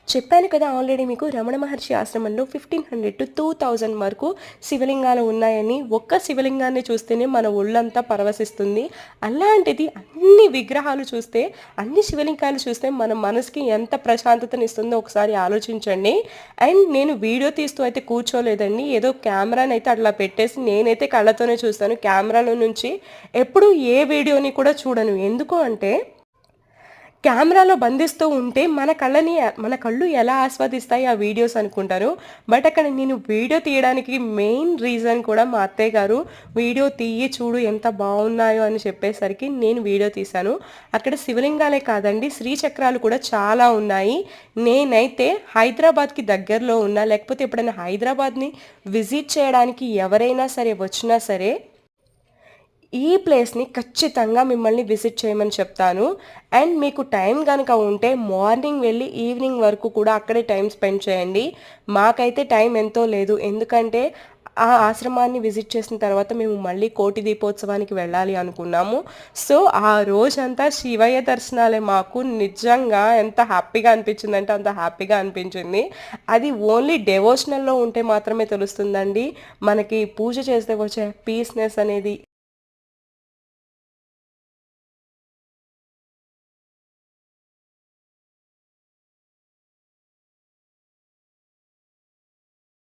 చెప్పాను కదా ఆల్రెడీ మీకు రమణ మహర్షి ఆశ్రమంలో 1500 to 2000 వరకు శివలింగాలు ఉన్నాయని. ఒక్క శివలింగాన్ని చూస్తేనే మన ఒళ్ళంతా పరవశిస్తుంది. అలాంటిది అన్ని విగ్రహాలు చూస్తే, అన్ని శివలింగాలు చూస్తే మన మనసుకి ఎంత ప్రశాంతతనిస్తుందో ఒకసారి ఆలోచించండి. అండ్ నేను వీడియో తీస్తూ అయితే కూర్చోలేదండి. ఏదో కెమెరానైతే అట్లా పెట్టేసి నేనైతే కళ్ళతోనే చూస్తాను. కెమెరాలో నుంచి ఎప్పుడు ఏ వీడియోని కూడా చూడను. ఎందుకు అంటే కెమెరాలో బంధిస్తూ ఉంటే మన కళ్ళు ఎలా ఆస్వాదిస్తాయి ఆ వీడియోస్ అనుకుంటారు. బట్ అక్కడ నేను వీడియో తీయడానికి మెయిన్ రీజన్ కూడా మా అత్తయ్య గారు వీడియో తీయి చూడు ఎంత బాగున్నాయో అని చెప్పేసరికి నేను వీడియో తీశాను. అక్కడ శివలింగాలే కాదండి, శ్రీచక్రాలు కూడా చాలా ఉన్నాయి. నేనైతే హైదరాబాద్కి దగ్గరలో ఉన్నా, లేకపోతే ఎప్పుడైనా హైదరాబాద్ని విజిట్ చేయడానికి ఎవరైనా సరే వచ్చినా సరే ఈ ప్లేస్‌ని ఖచ్చితంగా మిమ్మల్ని విజిట్ చేయమని చెప్తాను. అండ్ మీకు టైం గనక ఉంటే మార్నింగ్ వెళ్ళి ఈవినింగ్ వరకు కూడా అక్కడే టైం స్పెండ్ చేయండి. మాకైతే టైం ఎంతో లేదు. ఎందుకంటే ఆ ఆశ్రమాన్ని విజిట్ చేసిన తర్వాత మేము మళ్ళీ కోటి దీపోత్సవానికి వెళ్ళాలి అనుకున్నాము. సో, ఆ రోజంతా శివయ్య దర్శనాలే మాకు. నిజంగా ఎంత హ్యాపీగా అనిపించిందంటే అంత హ్యాపీగా అనిపించింది. అది ఓన్లీ డెవోషనల్‌లో ఉంటే మాత్రమే తెలుస్తుందండి. మనకి పూజ చేస్తే వచ్చే పీస్‌నెస్ అనేది